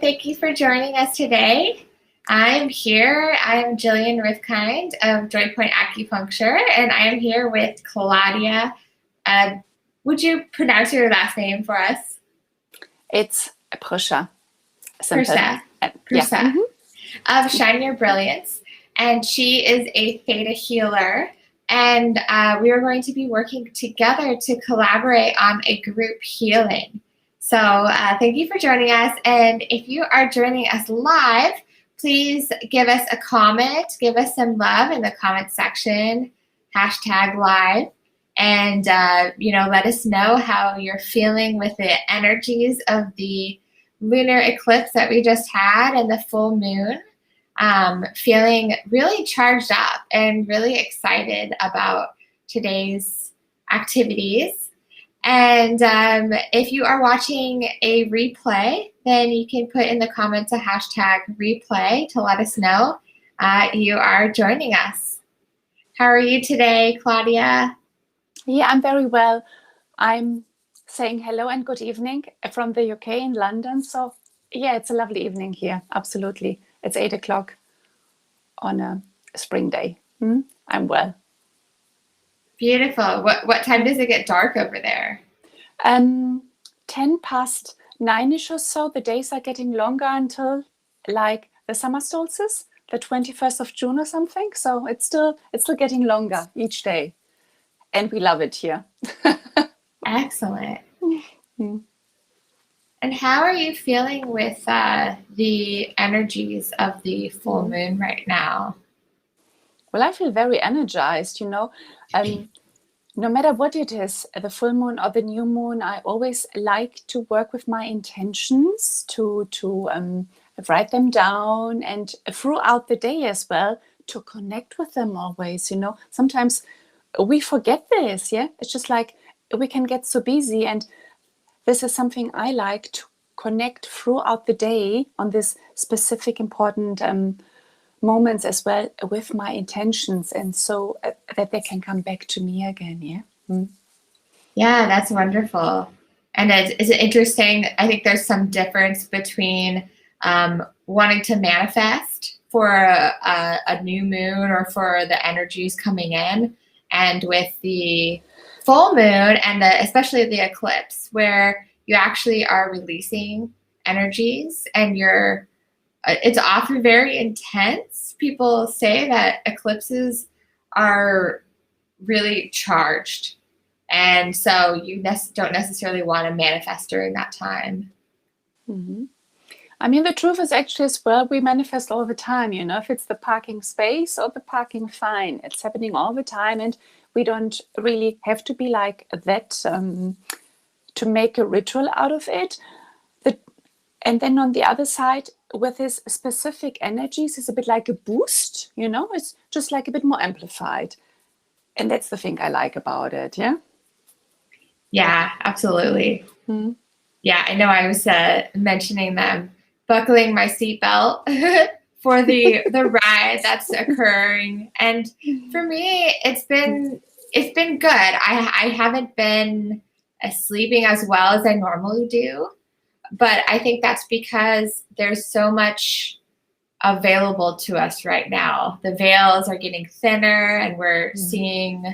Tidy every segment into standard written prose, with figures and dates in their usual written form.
Thank you for joining us today. I'm here. I'm Jillian Rifkind of Joint Point Acupuncture, and I am here with Claudia. Would you pronounce your last name for us? It's Prussia. Simple. Prussia. Yeah. Of Shine Your Brilliance, and she is a theta healer. And we are going to be working together to collaborate on a group healing. So thank you for joining us. And if you are joining us live, please give us a comment, give us some love in the comment section, #live, and let us know how you're feeling with the energies of the lunar eclipse that we just had and the full moon. Feeling really charged up and really excited about today's activities. And if you are watching a replay, then you can put in the comments a #replay to let us know you are joining us. How are you today, Claudia? Yeah, I'm very well. I'm saying hello and good evening from the UK in London. So yeah, it's a lovely evening here. Absolutely. It's 8 o'clock on a spring day. I'm well. Beautiful. What time does it get dark over there? 10 past 9ish or so. The days are getting longer until like the summer solstice, the 21st of June or something. So it's still getting longer each day. And we love it here. Excellent. And how are you feeling with the energies of the full moon right now? Well, I feel very energized, no matter what it is, the full moon or the new moon, I always like to work with my intentions, to write them down, and throughout the day as well, to connect with them always, Sometimes we forget this, yeah? It's just like we can get so busy, and this is something I like to connect throughout the day on this specific important moments as well with my intentions, and so that they can come back to me again. Yeah, that's wonderful. And it's interesting. I think there's some difference between wanting to manifest for a new moon or for the energies coming in, and with the full moon and especially the eclipse, where you actually are releasing energies, and it's often very intense. People say that eclipses are really charged, and so you don't necessarily want to manifest during that time. I mean, the truth is actually as well, we manifest all the time, if it's the parking space or the parking fine, it's happening all the time, and we don't really have to be like that to make a ritual out of it. And then on the other side, with his specific energies, it's a bit like a boost, it's just like a bit more amplified. And that's the thing I like about it, yeah? Yeah, absolutely. Yeah, I know I was mentioning them, buckling my seatbelt for the ride that's occurring. And for me, it's been good. I haven't been sleeping as well as I normally do. But I think that's because there's so much available to us right now. The veils are getting thinner, and we're seeing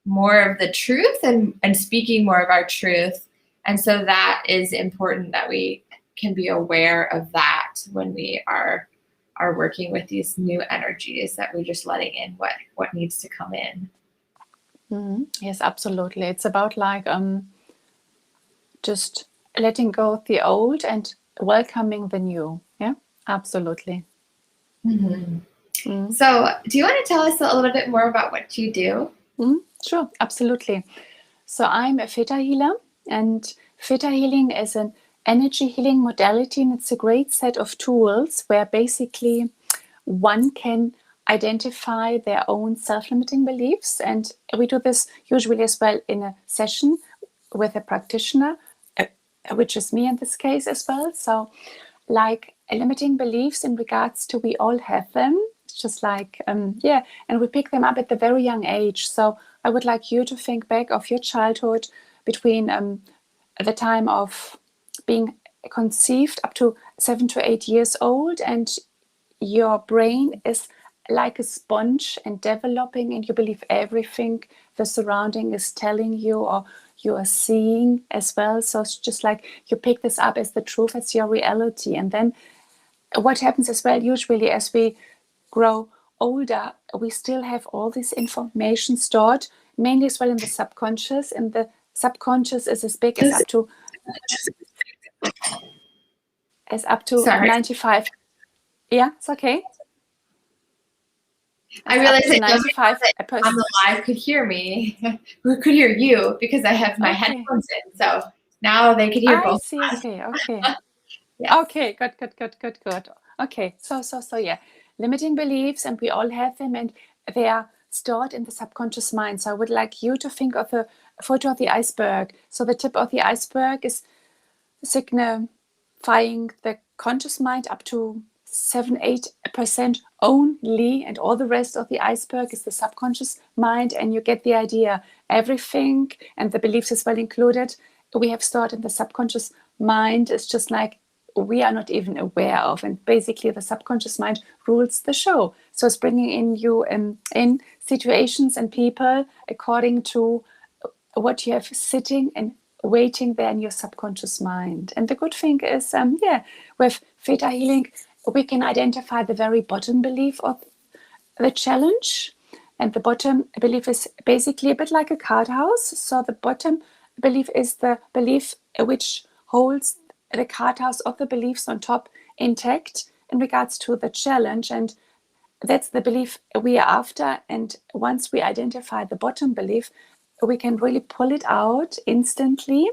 more of the truth and speaking more of our truth. And so that is important, that we can be aware of that when we are working with these new energies, that we're just letting in what needs to come in. Yes, absolutely. It's about like just letting go of the old and welcoming the new. Yeah, absolutely. So do you want to tell us a little bit more about what you do? Sure, absolutely. So I'm a theta healer, and theta healing is an energy healing modality, and it's a great set of tools where basically one can identify their own self-limiting beliefs. And we do this usually as well in a session with a practitioner, which is me in this case as well. So like limiting beliefs in regards to, we all have them. It's just like, and we pick them up at the very young age. So I would like you to think back of your childhood between the time of being conceived up to 7 to 8 years old, and your brain is like a sponge and developing, and you believe everything the surrounding is telling you or you are seeing as well. So it's just like you pick this up as the truth, as your reality. And then what happens as well, usually as we grow older, we still have all this information stored, mainly as well in the subconscious. And the subconscious is as big as up to Sorry. 95. Yeah, it's okay. I realized that 95 on the live could hear me, or could hear you, because I have my headphones in. So now they could hear both. I see. Okay. Yes. Okay. Good. Okay. So yeah, limiting beliefs, and we all have them, and they are stored in the subconscious mind. So I would like you to think of a photo of the iceberg. So the tip of the iceberg is signifying the conscious mind up to 7-8% only, and all the rest of the iceberg is the subconscious mind. And you get the idea. Everything, and the beliefs as well included, we have stored in the subconscious mind. It's just like we are not even aware of, and basically the subconscious mind rules the show. So it's bringing in you in situations and people according to what you have sitting and waiting there in your subconscious mind. And the good thing is, with theta healing, we can identify the very bottom belief of the challenge. And the bottom belief is basically a bit like a card house. So the bottom belief is the belief which holds the card house of the beliefs on top intact in regards to the challenge. And that's the belief we are after. And once we identify the bottom belief, we can really pull it out instantly.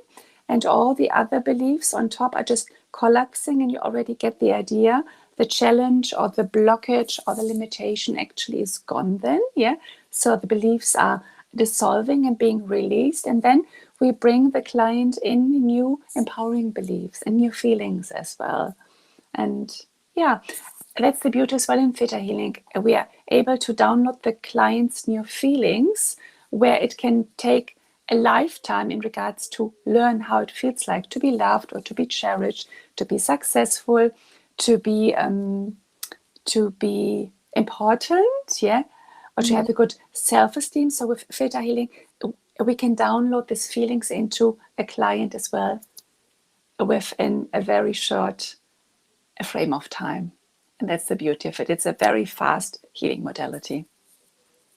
And all the other beliefs on top are just collapsing, and you already get the idea. The challenge or the blockage or the limitation actually is gone then. Yeah. So the beliefs are dissolving and being released. And then we bring the client in new empowering beliefs and new feelings as well. And yeah, that's the beauty as well in theta healing. We are able to download the client's new feelings, where it can take a lifetime in regards to learn how it feels like to be loved or to be cherished, to be successful, to be important, yeah, or to have a good self-esteem. So with theta healing, we can download these feelings into a client as well within a very short frame of time. And that's the beauty of it. It's a very fast healing modality.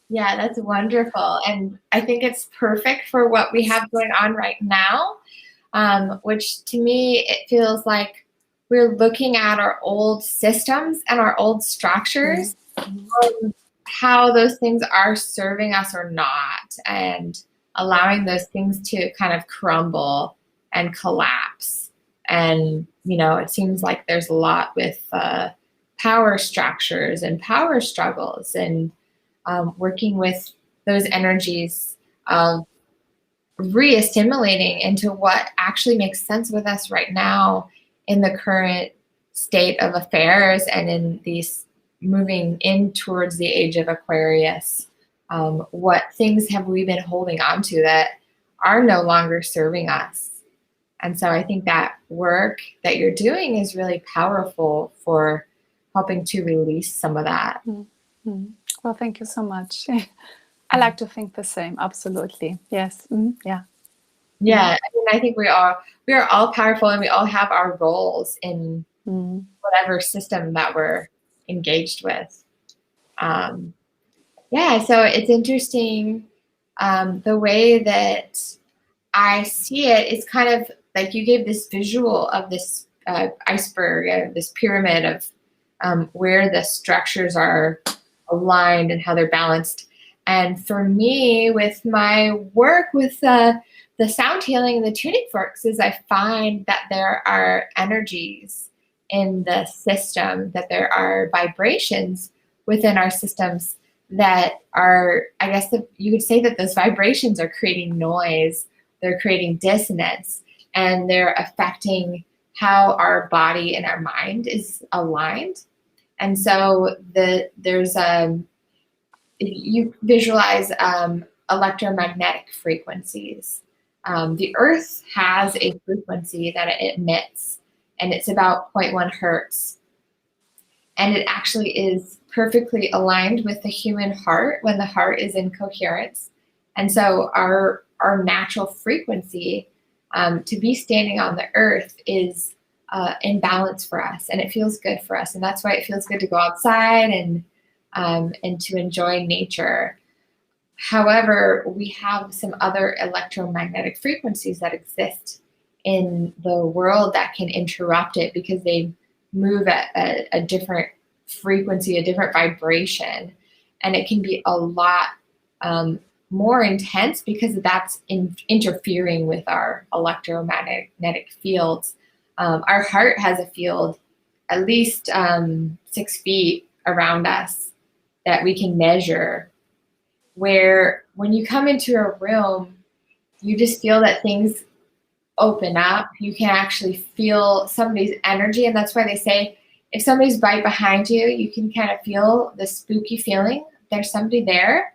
Yeah, that's wonderful. And I think it's perfect for what we have going on right now, which to me, it feels like we're looking at our old systems and our old structures, how those things are serving us or not, and allowing those things to kind of crumble and collapse. And, it seems like there's a lot with power structures and power struggles, and working with those energies of re-assimilating into what actually makes sense with us right now in the current state of affairs, and in these moving in towards the age of Aquarius. What things have we been holding on to that are no longer serving us? And so I think that work that you're doing is really powerful for helping to release some of that. Mm-hmm. Well, thank you so much. I like to think the same. Absolutely. Yes. Yeah. Yeah. I think we are all powerful, and we all have our roles in whatever system that we're engaged with. So it's interesting. The way that I see it is kind of like you gave this visual of this iceberg, this pyramid of where the structures are aligned and how they're balanced. And for me, with my work with the sound healing and the tuning forks, is I find that there are energies in the system, that there are vibrations within our systems that are, I guess you could say that those vibrations are creating noise, they're creating dissonance, and they're affecting how our body and our mind is aligned. And so there's you visualize electromagnetic frequencies. The Earth has a frequency that it emits, and it's about zero point 0.1 hertz. And it actually is perfectly aligned with the human heart when the heart is in coherence. And so our natural frequency to be standing on the earth is in balance for us, and it feels good for us. And that's why it feels good to go outside and to enjoy nature. However, we have some other electromagnetic frequencies that exist in the world that can interrupt it because they move at a different frequency, a different vibration, and it can be a lot more intense because that's interfering with our electromagnetic fields. Our heart has a field at least 6 feet around us that we can measure, where when you come into a room, you just feel that things open up. You can actually feel somebody's energy, and that's why they say if somebody's right behind you, you can kind of feel the spooky feeling. There's somebody there.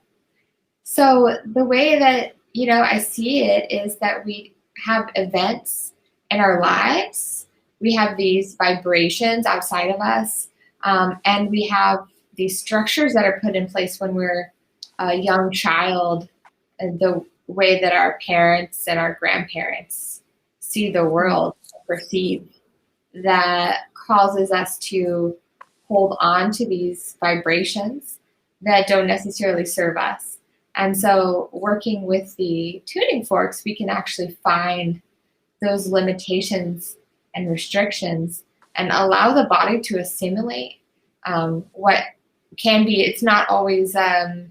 So the way that, I see it is that we have events in our lives. We have these vibrations outside of us, and we have these structures that are put in place when we're a young child, and the way that our parents and our grandparents see the world, perceive, that causes us to hold on to these vibrations that don't necessarily serve us. And so working with the tuning forks, we can actually find those limitations and restrictions and allow the body to assimilate what can be. It's not always a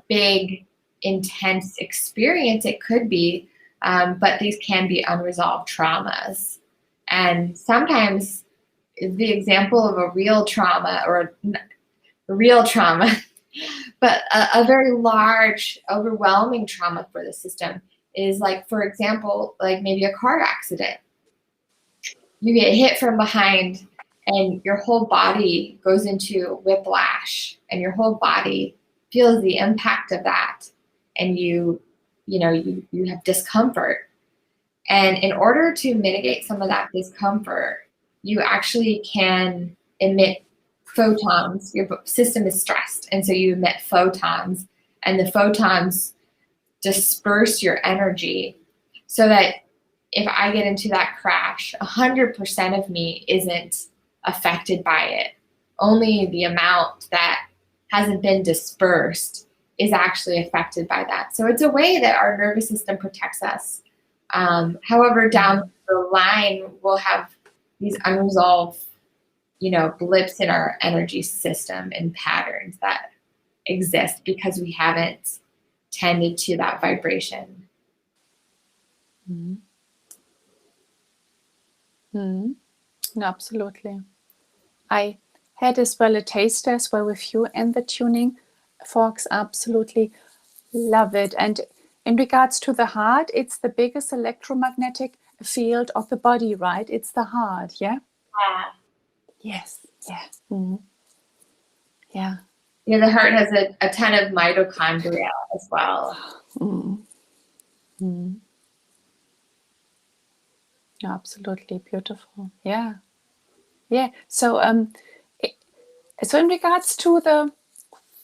big, intense experience. It could be, but these can be unresolved traumas. And sometimes the example of a real trauma, or a real trauma, but a very large, overwhelming trauma for the system is, like, for example, like maybe a car accident. You get hit from behind and your whole body goes into whiplash, and your whole body feels the impact of that, and you have discomfort. And in order to mitigate some of that discomfort, you actually can emit photons. Your system is stressed, and so you emit photons, and the photons disperse your energy so that if I get into that crash, 100% of me isn't affected by it. Only the amount that hasn't been dispersed is actually affected by that. So it's a way that our nervous system protects us. However, down the line, we'll have these unresolved, blips in our energy system and patterns that exist because we haven't tended to that vibration. Mm-hmm. Mm-hmm. No, absolutely. I had as well a taste as well with you and the tuning forks. Absolutely love it. And in regards to the heart, it's the biggest electromagnetic field of the body, right? It's the heart, yeah? Yeah. Yes, yeah. Mm-hmm. Yeah. Yeah, the heart has a ton of mitochondria as well. Mm-hmm. Mm-hmm. Absolutely beautiful. Yeah. Yeah. So so in regards to the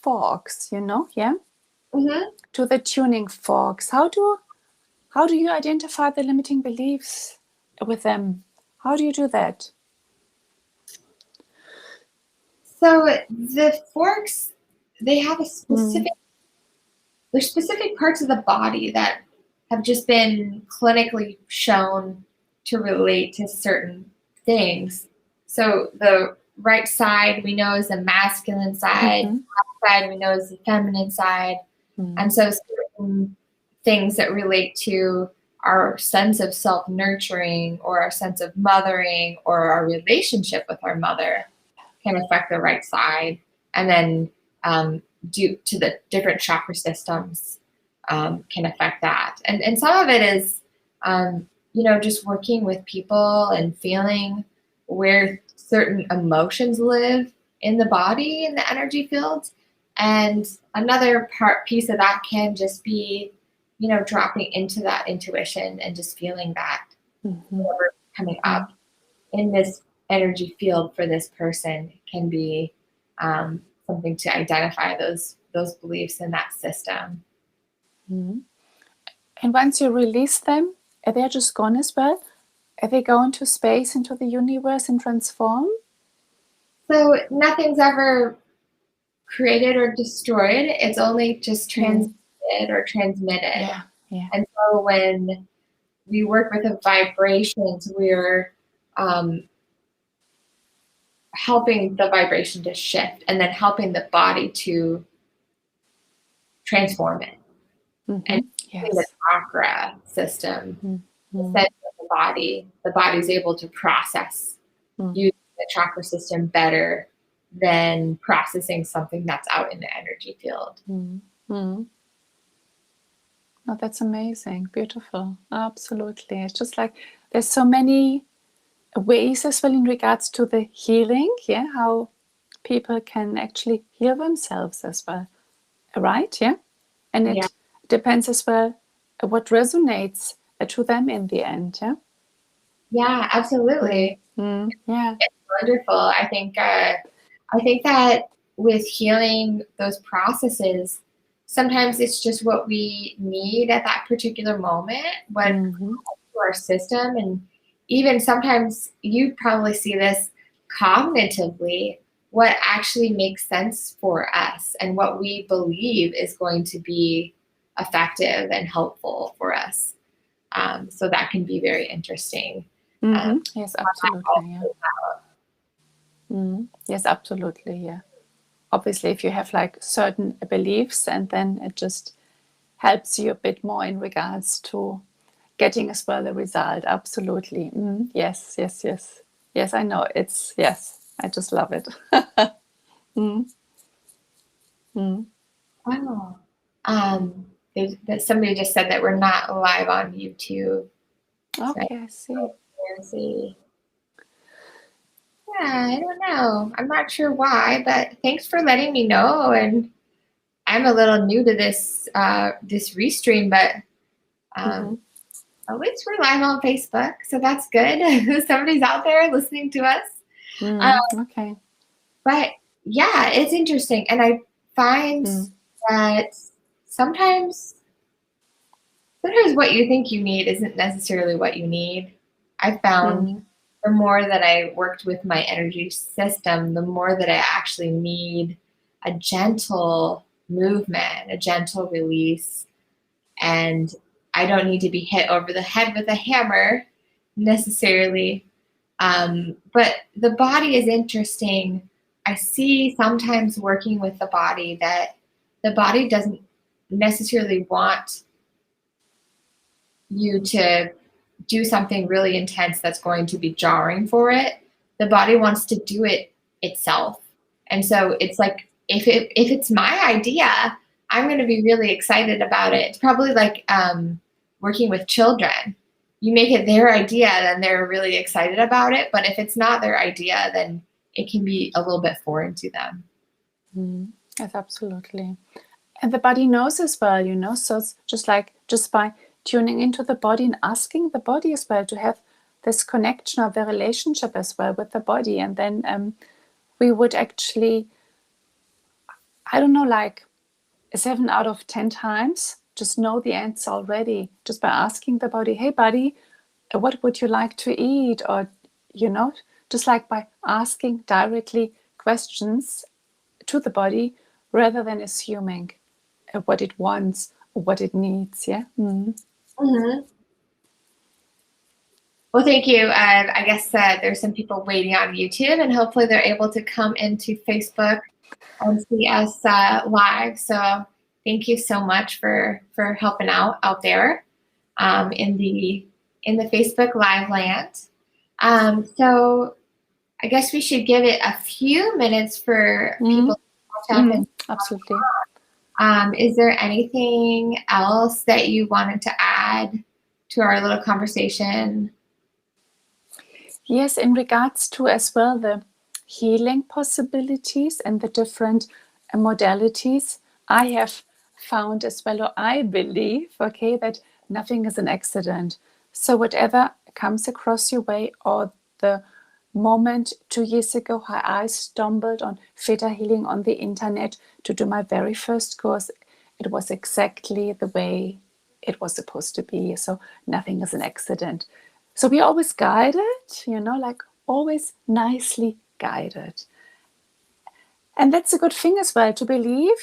forks, yeah, Mm-hmm. to the tuning forks, how do you identify the limiting beliefs with them? How do you do that? So the forks, they have there's specific parts of the body that have just been clinically shown to relate to certain things. So the right side we know is the masculine side, Mm-hmm. left side we know is the feminine side. Mm-hmm. And so certain things that relate to our sense of self-nurturing or our sense of mothering or our relationship with our mother can affect the right side. And then due to the different chakra systems can affect that. And some of it is, just working with people and feeling where certain emotions live in the body, in the energy fields. And another piece of that can just be, dropping into that intuition and just feeling that Mm-hmm. whatever coming up. in this energy field for this person can be something to identify those beliefs in that system. Mhm. And once you release them, are they just gone as well? Are they go into space, into the universe and transform? So nothing's ever created or destroyed. It's only just transmitted or transmitted. Yeah, yeah. And so when we work with the vibrations, we're helping the vibration to shift and then helping the body to transform it. And in the Yes. chakra system, the Mm-hmm. center of the body's able to process using the chakra system better than processing something that's out in the energy field. Mm-hmm. Oh, that's amazing. Beautiful. Absolutely. It's just like there's so many ways as well in regards to the healing, yeah, how people can actually heal themselves as well, right? Yeah. And Yeah. it depends as well what resonates to them in the end, yeah. Yeah, absolutely. Yeah. It's wonderful. I think that with healing those processes, sometimes it's just what we need at that particular moment, what to our system, and even sometimes you probably see this cognitively, what actually makes sense for us and what we believe is going to be effective and helpful for us. So that can be very interesting. Yes, absolutely. Yeah. Yes, absolutely. Yeah. Obviously, if you have like certain beliefs, and then it just helps you a bit more in regards to getting as well the result. Absolutely. Yes, yes, yes. Yes, I know. It's, yes, I just love it. Wow. Somebody just said that we're not live on YouTube. So Okay, I see. let's see. Yeah, I don't know. I'm not sure why, but thanks for letting me know. And I'm a little new to this restream, but at least we're live on Facebook, so that's good. Somebody's out there listening to us. Okay. But yeah, it's interesting, and I find that sometimes what you think you need isn't necessarily what you need. I found the more that I worked with my energy system, the more that I actually need a gentle movement, a gentle release. And I don't need to be hit over the head with a hammer necessarily. But the body is interesting. I see sometimes working with the body that the body doesn't necessarily want you to do something really intense that's going to be jarring for it. The body wants to do it itself. And so it's like if it's my idea, I'm going to be really excited about it. It's probably like working with children. You make it their idea, then they're really excited about it. But if it's not their idea, then it can be a little bit foreign to them. Yes, absolutely. And the body knows as well, so it's just by tuning into the body and asking the body as well to have this connection or the relationship as well with the body. And then we would actually, I don't know, like 7 out of 10 times, just know the answer already, just by asking the body, hey, body, what would you like to eat? Or, just like by asking directly questions to the body rather than assuming what it wants or what it needs. Yeah. Well, thank you. I guess there's some people waiting on YouTube, and hopefully they're able to come into Facebook and see us live. So thank you so much for helping out there in the Facebook live land. So I guess we should give it a few minutes for people to catch up. Absolutely. Is there anything else that you wanted to add to our little conversation? Yes, in regards to as well the healing possibilities and the different modalities, I have found as well, or I believe, okay, that nothing is an accident. So whatever comes across your way, or the moment 2 years ago how I stumbled on theta healing on the internet to do my very first course. It was exactly the way it was supposed to be. So nothing is an accident. So we're always guided, like always nicely guided. And that's a good thing as well, to believe,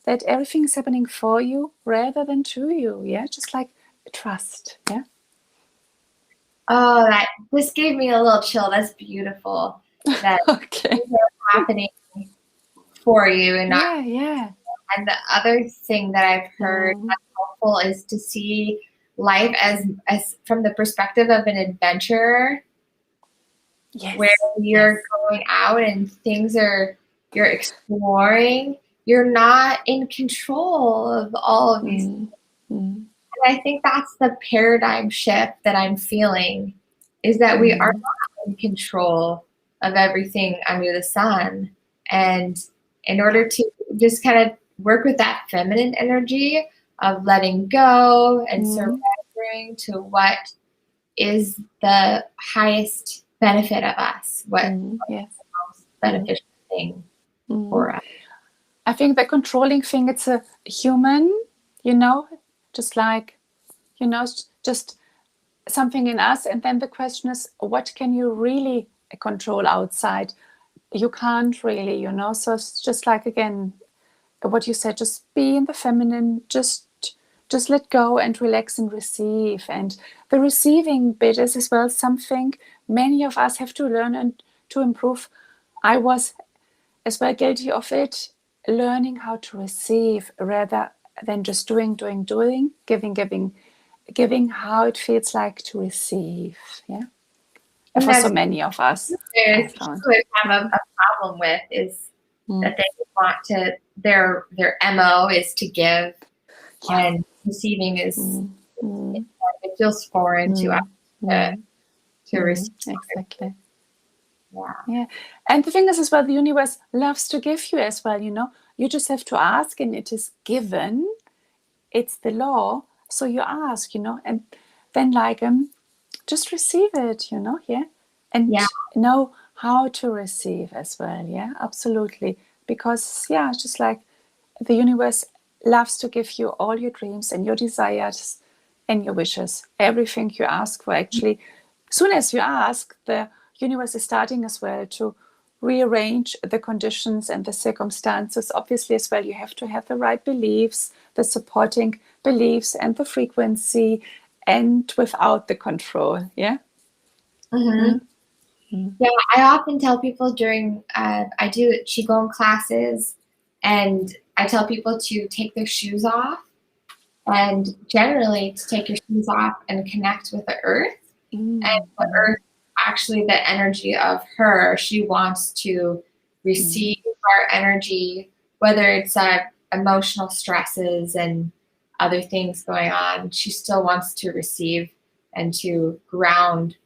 that everything is happening for you rather than to you. Yeah, just like trust. Yeah. Oh, that this gave me a little chill. That's beautiful. That Okay. things are happening for you and not. Yeah, yeah. And the other thing that I've heard that's helpful is to see life as from the perspective of an adventurer, Yes. where you're going out and you're exploring. You're not in control of all of these. And I think that's the paradigm shift that I'm feeling, is that we are not in control of everything under the sun. And in order to just kind of work with that feminine energy of letting go and surrendering to what is the highest benefit of us, what is the most beneficial thing for us. I think the controlling thing, it's a human, just like, just something in us. And then the question is, what can you really control outside? You can't really, so it's just like, again, what you said, just be in the feminine, just let go and relax and receive. And the receiving bit is as well something many of us have to learn and to improve. I was as well guilty of it, learning how to receive rather than just doing, giving how it feels like to receive. Yeah. And for so many of us, I found. Have a problem with is that they want to, their MO is to give, and receiving is it feels foreign to us to receive. Exactly. Yeah. And the thing is as well, the universe loves to give you as well, you just have to ask, and it is given. It's the law. So you ask, and then like just receive it, yeah. And know how to receive as well. Yeah, absolutely. Because it's just like the universe loves to give you all your dreams and your desires and your wishes, everything you ask for. Actually, as soon as you ask, the universe is starting as well to rearrange the conditions and the circumstances. Obviously, as well, you have to have the right beliefs, the supporting beliefs, and the frequency, and without the control. Yeah. Yeah, I often tell people during I do qigong classes, and I tell people to take their shoes off, and generally to take your shoes off and connect with the earth. And the earth, actually the energy of her, she wants to receive our energy, whether it's emotional stresses and other things going on. She still wants to receive and to ground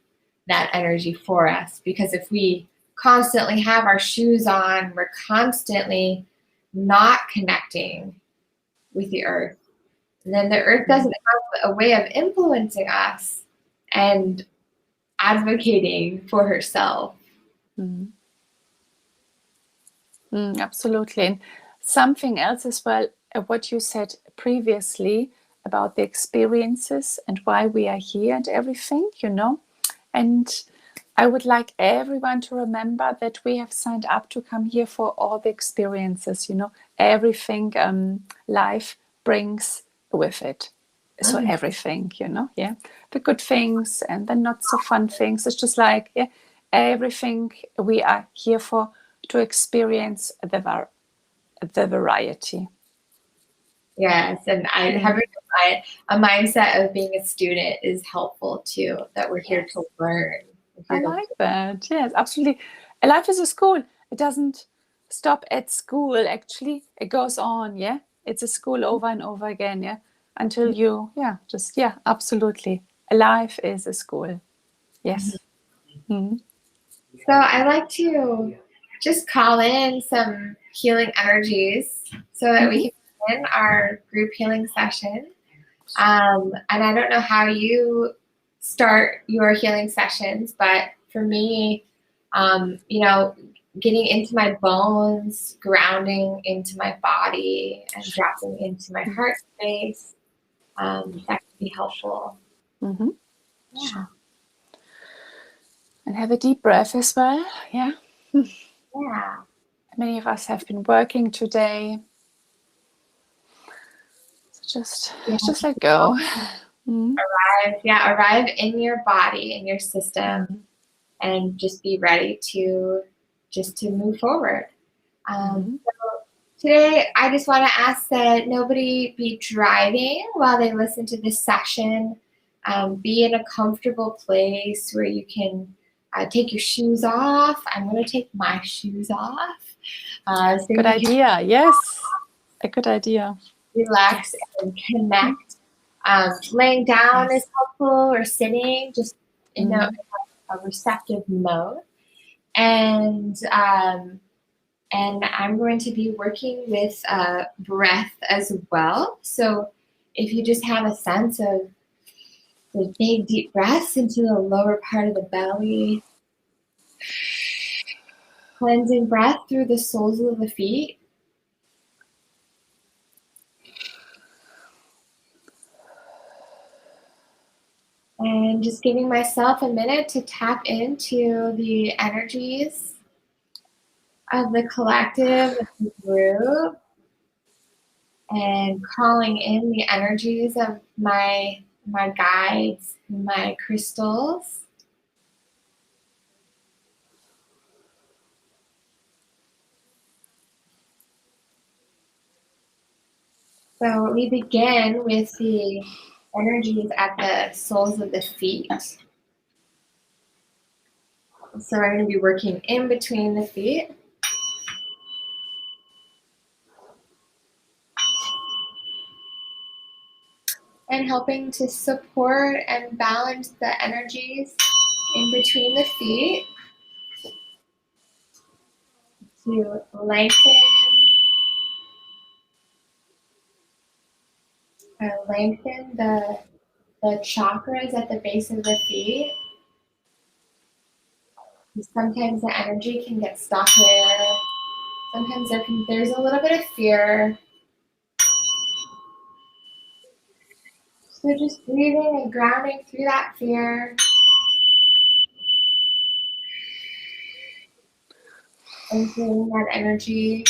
that energy for us. Because if we constantly have our shoes on, we're constantly not connecting with the earth. And then the earth doesn't have a way of influencing us and advocating for herself. Absolutely. And something else as well, what you said previously about the experiences and why we are here and everything, And I would like everyone to remember that we have signed up to come here for all the experiences, everything life brings with it. So everything, the good things and the not so fun things. It's just like, everything we are here for, to experience the variety. Yes, and having a mindset of being a student is helpful too, that we're here to learn. I like that. Yes, absolutely. Life is a school. It doesn't stop at school, actually. It goes on, yeah? It's a school over and over again, yeah? Until you, absolutely. Life is a school. Yes. So I like to just call in some healing energies so that we can begin our group healing session. And I don't know how you start your healing sessions, but for me, Getting into my bones, grounding into my body, and dropping into my heart space. That can be helpful. Mm-hmm. Yeah. Sure. And have a deep breath as well. Yeah. Yeah. Many of us have been working today. So just let go. Arrive in your body, in your system, and just be ready to move forward. So today, I just want to ask that nobody be driving while they listen to this session. Be in a comfortable place where you can take your shoes off. I'm going to take my shoes off. So Good idea. Yes, a good idea. Relax and connect. Laying down is helpful, or sitting, just in a receptive mode. And I'm going to be working with breath as well. So if you just have a sense of the big deep breaths into the lower part of the belly, cleansing breath through the soles of the feet. And just giving myself a minute to tap into the energies of the collective, of the group, and calling in the energies of my guides, my crystals. So we begin with the energies at the soles of the feet. So I'm going to be working in between the feet. And helping to support and balance the energies in between the feet to lengthen the chakras at the base of the feet. Sometimes the energy can get stuck there. Sometimes there's a little bit of fear. So just breathing and grounding through that fear. And feeling that energy.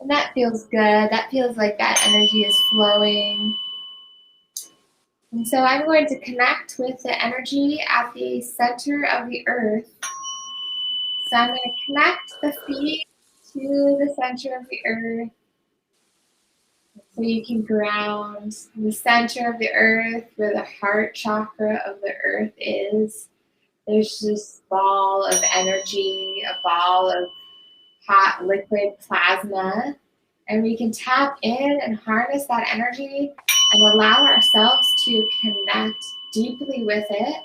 And that feels good. That feels like that energy is flowing. And so I'm going to connect with the energy at the center of the earth. So I'm going to connect the feet to the center of the earth. So you can ground in the center of the earth where the heart chakra of the earth is. There's this ball of energy, a ball of hot liquid plasma. And we can tap in and harness that energy and allow ourselves to connect deeply with it.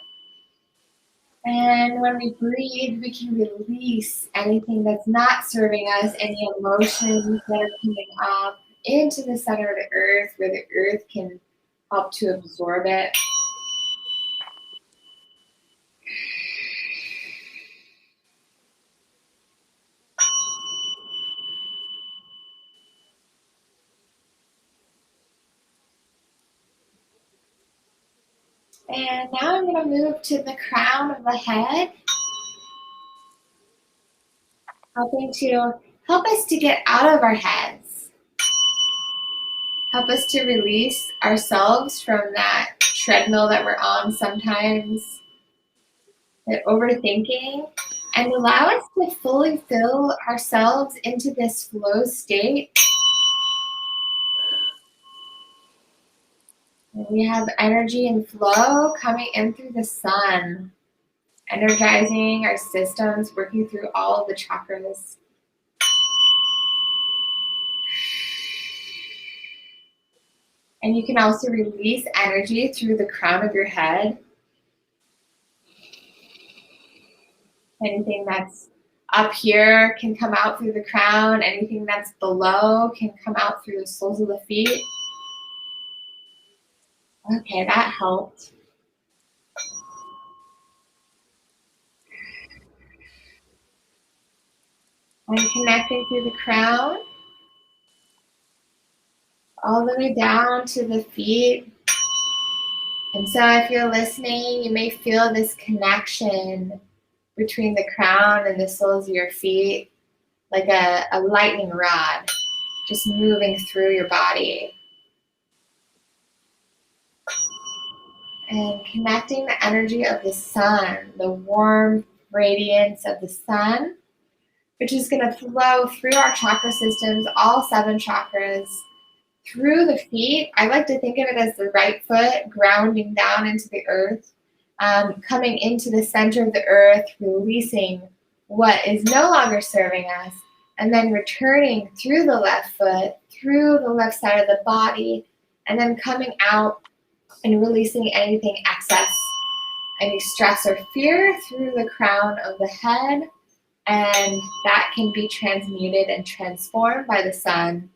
And when we breathe, we can release anything that's not serving us, any emotions that are coming up into the center of the earth where the earth can help to absorb it. And now I'm going to move to the crown of the head, help us to get out of our heads. Help us to release ourselves from that treadmill that we're on sometimes, that overthinking, and allow us to fully fill ourselves into this flow state. And we have energy and flow coming in through the sun, energizing our systems, working through all of the chakras. And you can also release energy through the crown of your head. Anything that's up here can come out through the crown. Anything that's below can come out through the soles of the feet. Okay, that helped. And connecting through the crown, all the way down to the feet. And so if you're listening, you may feel this connection between the crown and the soles of your feet, like a lightning rod, just moving through your body. And connecting the energy of the sun, the warm radiance of the sun, which is going to flow through our chakra systems, all 7 chakras, through the feet. I like to think of it as the right foot grounding down into the earth, coming into the center of the earth, releasing what is no longer serving us, and then returning through the left foot, through the left side of the body, and then coming out and releasing anything excess, any stress or fear through the crown of the head, and that can be transmuted and transformed by the sun.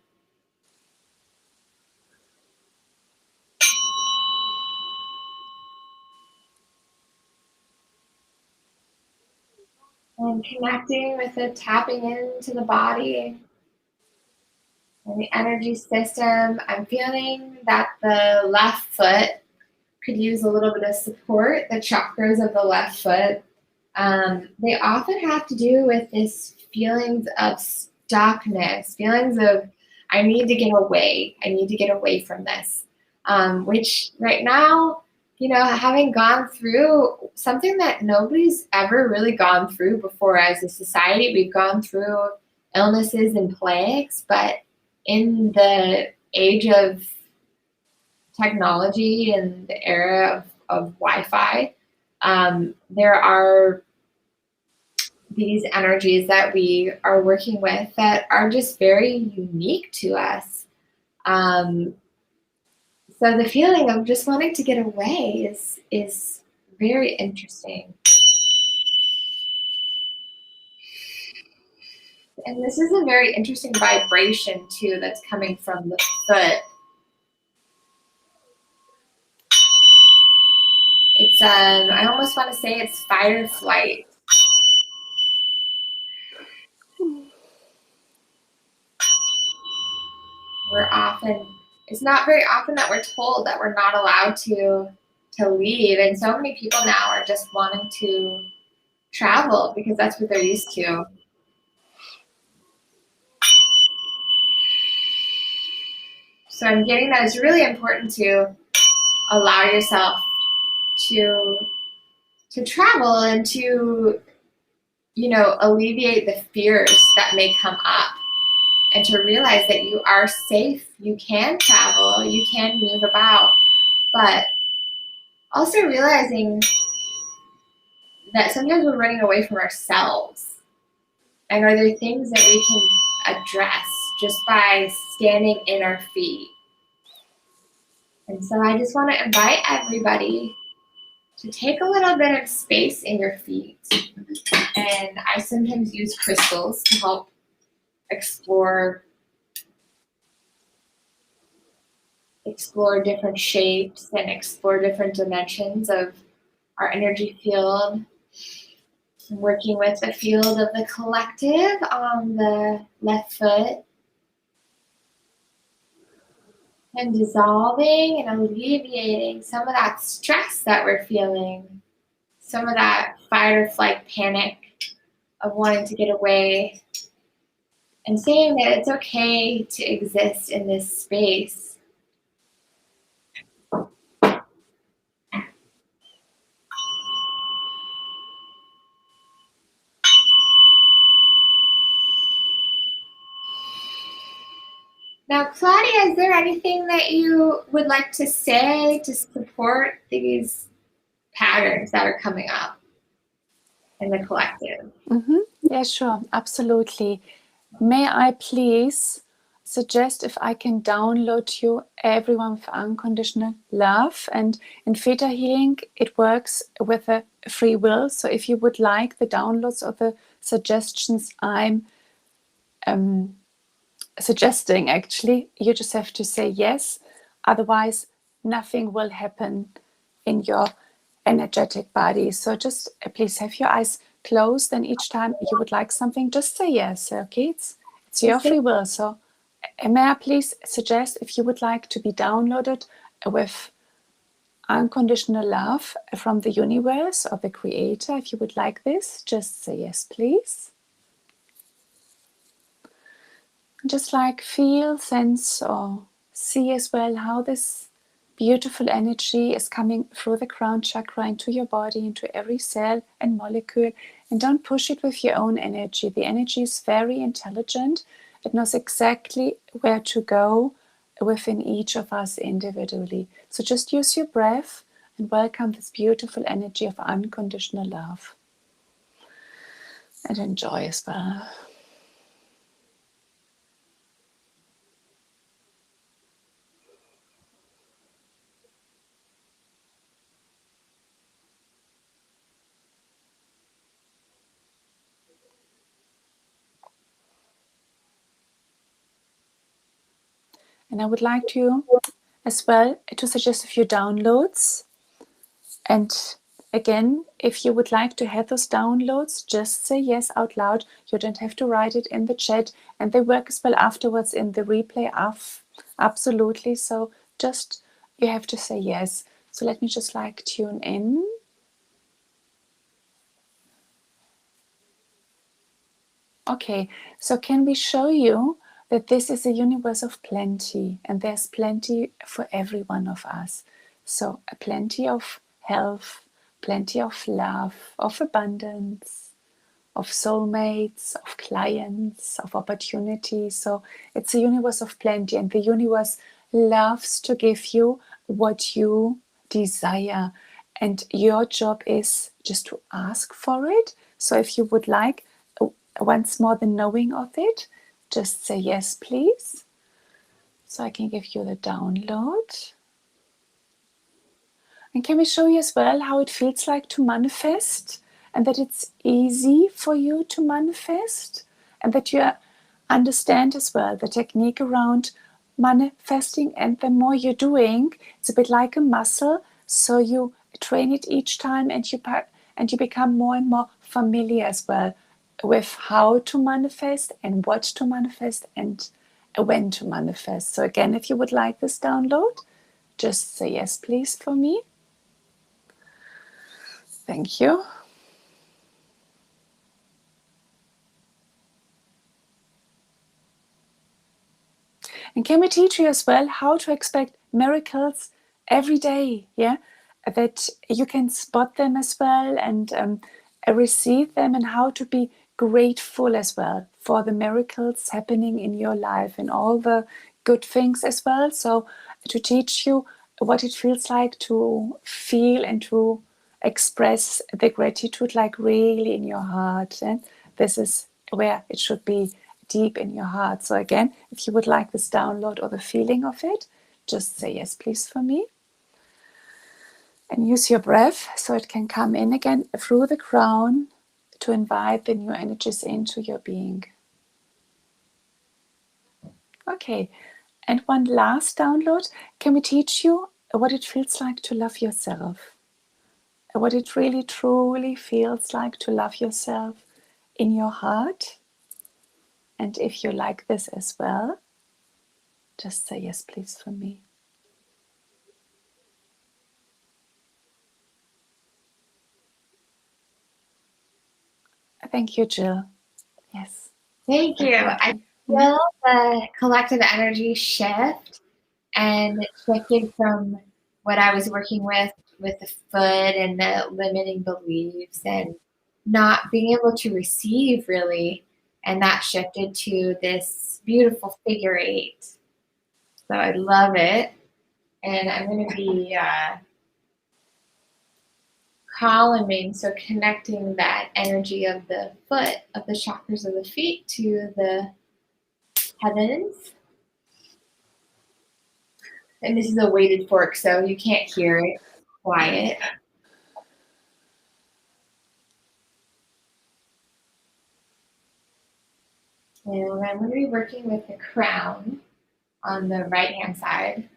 And connecting with it, tapping into the body and the energy system. I'm feeling that the left foot could use a little bit of support, the chakras of the left foot. They often have to do with this feelings of stuckness, feelings of, I need to get away. I need to get away from this. Which right now, having gone through something that nobody's ever really gone through before as a society, we've gone through illnesses and plagues, but in the age of technology and the era of Wi-Fi, there are these energies that we are working with that are just very unique to us. So the feeling of just wanting to get away is very interesting. And this is a very interesting vibration too that's coming from the foot. It's I almost want to say it's fight or flight. It's not very often that we're told that we're not allowed to leave, and so many people now are just wanting to travel because that's what they're used to. So I'm getting that it's really important to allow yourself to travel and to, alleviate the fears that may come up, and to realize that you are safe, you can travel, you can move about, but also realizing that sometimes we're running away from ourselves. And are there things that we can address just by standing in our feet? And so I just want to invite everybody to take a little bit of space in your feet. And I sometimes use crystals to help explore different shapes and explore different dimensions of our energy field. I'm working with the field of the collective on the left foot, and dissolving and alleviating some of that stress that we're feeling, some of that fight or flight panic of wanting to get away, and saying that it's okay to exist in this space. Now, Claudia, is there anything that you would like to say to support these patterns that are coming up in the collective? Mm-hmm. Yeah, sure. Absolutely. May I please suggest if I can download you everyone with unconditional love? And in Theta Healing, it works with a free will. So if you would like the downloads of the suggestions I'm suggesting, actually. You just have to say yes, otherwise nothing will happen in your energetic body. So just please have your eyes closed, and each time you would like something, just say yes. Okay, it's your free will. So may I please suggest, if you would like to be downloaded with unconditional love from the universe or the creator, if you would like this, just say yes, please. Just like feel, sense, or see as well how this beautiful energy is coming through the crown chakra into your body, into every cell and molecule. And don't push it with your own energy. The energy is very intelligent. It knows exactly where to go within each of us individually. So just use your breath and welcome this beautiful energy of unconditional love. And enjoy as well. And I would like to as well to suggest a few downloads. And again, if you would like to have those downloads, just say yes out loud. You don't have to write it in the chat, and they work as well afterwards in the replay. Absolutely. So just you have to say yes. So let me just like tune in. Okay, so can we show you that this is a universe of plenty, and there's plenty for every one of us. So a plenty of health, plenty of love, of abundance, of soulmates, of clients, of opportunities. So it's a universe of plenty, and the universe loves to give you what you desire. And your job is just to ask for it. So if you would like once more the knowing of it, just say yes, please. So I can give you the download. And can we show you as well how it feels like to manifest, and that it's easy for you to manifest, and that you understand as well the technique around manifesting. And the more you're doing, it's a bit like a muscle, so you train it each time, and you become more and more familiar as well with how to manifest and what to manifest and when to manifest. So again, if you would like this download, just say yes, please, for me. Thank you. And can we teach you as well how to expect miracles every day? Yeah, that you can spot them as well and receive them, and how to be grateful as well for the miracles happening in your life and all the good things as well. So to teach you what it feels like to feel and to express the gratitude like really in your heart. And this is where it should be, deep in your heart. So again, if you would like this download or the feeling of it, just say yes, please, for me. And use your breath so it can come in again through the crown to invite the new energies into your being. Okay, and one last download. Can we teach you what it feels like to love yourself? What it really truly feels like to love yourself in your heart? And if you like this as well, just say yes, please, for me. Thank you, Jill. Yes. Thank you. I feel the collective energy shift, and it shifted from what I was working with the foot and the limiting beliefs and not being able to receive really. And that shifted to this beautiful figure eight. So I love it. And I'm going to be columning, so connecting that energy of the foot, of the chakras of the feet to the heavens. And this is a weighted fork, so you can't hear it. Quiet. And I'm going to be working with the crown on the right-hand side.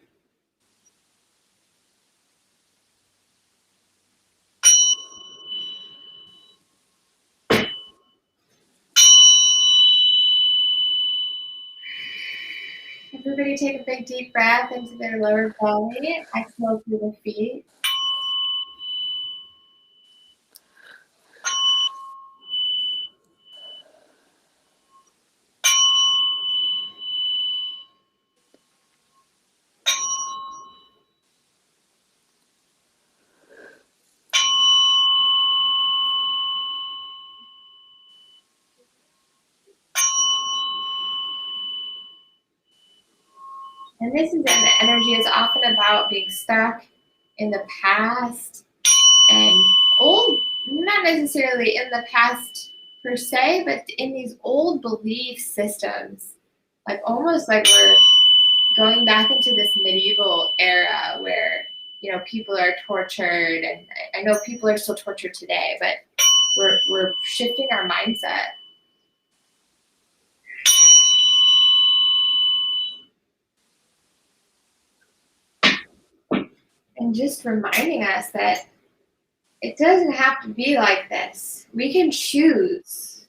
Everybody take a big deep breath into their lower belly. Exhale through the feet. And this is an energy is often about being stuck in the past and old, not necessarily in the past per se, but in these old belief systems, like almost like we're going back into this medieval era where, you know, people are tortured, and I know people are still tortured today, but we're shifting our mindset. And just reminding us that it doesn't have to be like this. We can choose.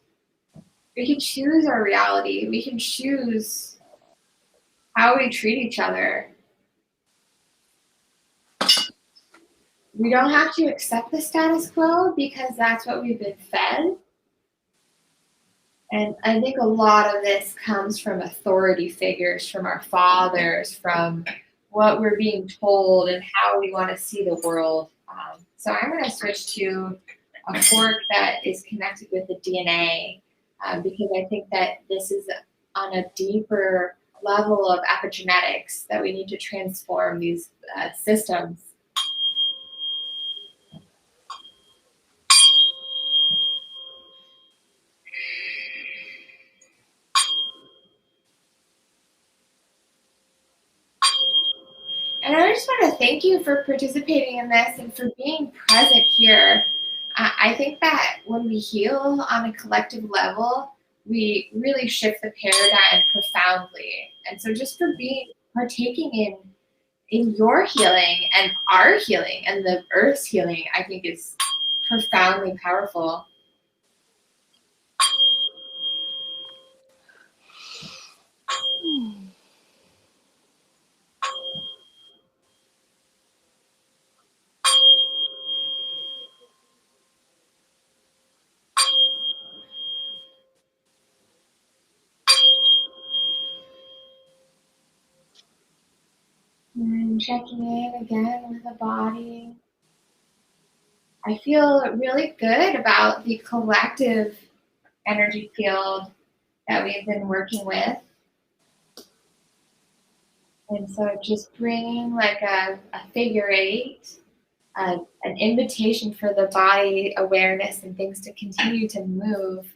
We can choose our reality. We can choose how we treat each other. We don't have to accept the status quo because that's what we've been fed. And I think a lot of this comes from authority figures, from our fathers, from what we're being told and how we want to see the world. So I'm going to switch to a fork that is connected with the DNA because I think that this is on a deeper level of epigenetics that we need to transform these systems. And I just want to thank you for participating in this and for being present here. I think that when we heal on a collective level, we really shift the paradigm profoundly. And so just for partaking in your healing and our healing and the earth's healing, I think is profoundly powerful. And checking in again with the body. I feel really good about the collective energy field that we've been working with. And so just bringing like a figure eight, an invitation for the body awareness and things to continue to move.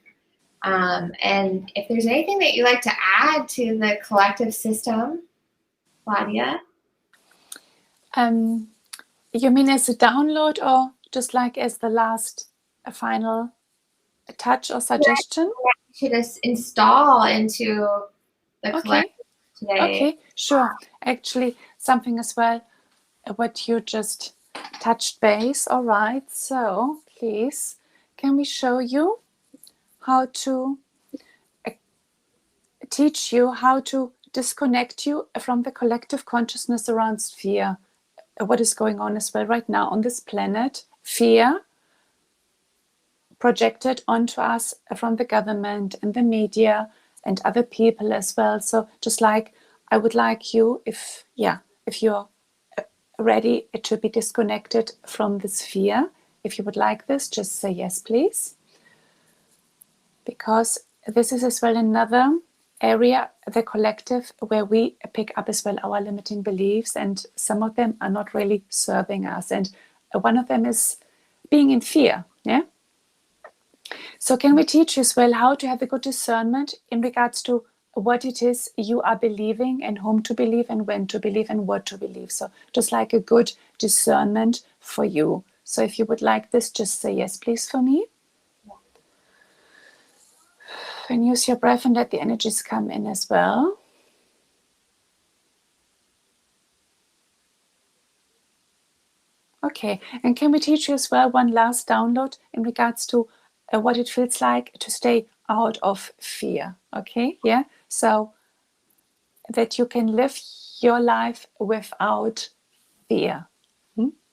And if there's anything that you'd like to add to the collective system, Claudia? You mean as a download or just like as the last final touch or suggestion? To just install into the collective today. Okay, sure. Actually, something as well, what you just touched base. All right, so please, can we show you how to teach you how to disconnect you from the collective consciousness around fear? What is going on as well right now on this planet? Fear projected onto us from the government and the media and other people as well. So just like I would like you, if you're ready to be disconnected from this fear, if you would like this, just say yes, please. Because this is as well another area, the collective, where we pick up as well our limiting beliefs, and some of them are not really serving us. And one of them is being in fear, yeah? So can we teach you as well how to have a good discernment in regards to what it is you are believing and whom to believe and when to believe and what to believe. So just like a good discernment for you. So if you would like this, just say yes, please, for me. And use your breath and let the energies come in as well. Okay, and can we teach you as well one last download in regards to what it feels like to stay out of fear? Okay, yeah, so that you can live your life without fear.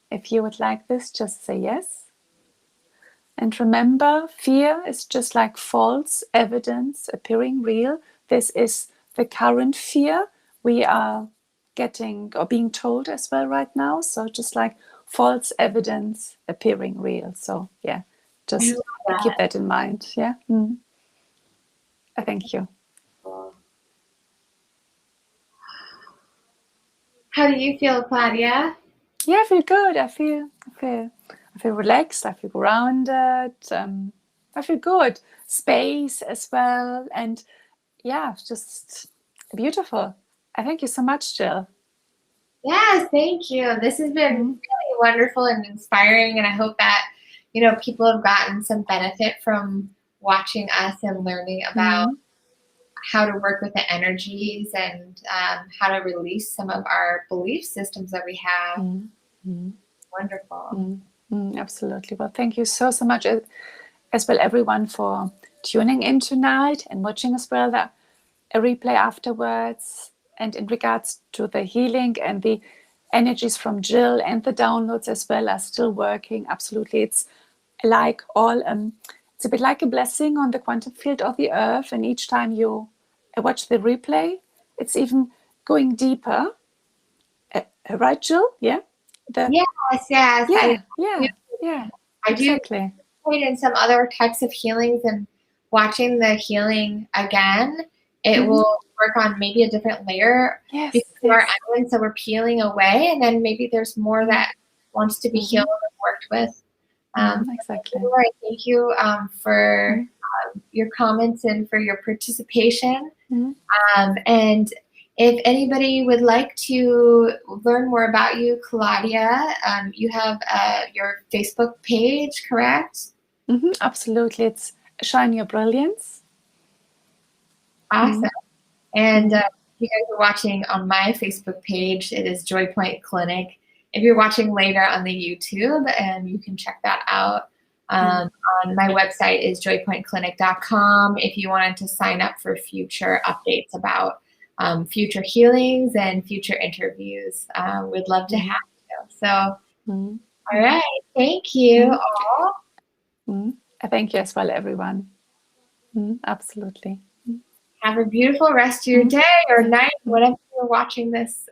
If you would like this, just say yes. And remember, fear is just like false evidence appearing real. This is the current fear we are getting or being told as well right now. So just like false evidence appearing real. So yeah, just keep that in mind. Yeah. Thank you. How do you feel, Claudia? Yeah, I feel good. I feel relaxed. I feel grounded. I feel good. Space as well, and yeah, just beautiful. I thank you so much, Jill. Yes, thank you. This has been really wonderful and inspiring, and I hope that people have gotten some benefit from watching us and learning about how to work with the energies and how to release some of our belief systems that we have. Wonderful. Absolutely. Well, thank you so much as well, everyone, for tuning in tonight and watching as well a replay afterwards. And in regards to the healing and the energies from Jill and the downloads as well are still working. Absolutely. It's like it's a bit like a blessing on the quantum field of the earth. And each time you watch the replay, it's even going deeper. Right, Jill? Yeah? Yes. Yeah. I do Exactly. participate in some other types of healings, and watching the healing again, it will work on maybe a different layer because of our island. So we're peeling away, and then maybe there's more that wants to be healed and worked with. Exactly. Thank you for your comments and for your participation. And if anybody would like to learn more about you, Claudia, you have your Facebook page, correct? Absolutely. It's Shine Your Brilliance. Awesome. And if you guys are watching on my Facebook page, it is Joy Point Clinic. If you're watching later on the YouTube, you can check that out. On my website is joypointclinic.com if you wanted to sign up for future updates about future healings and future interviews. We'd love to have you. So, all right. Thank you all. Thank you as well, everyone. Absolutely. Have a beautiful rest of your day or night, whatever you're watching this.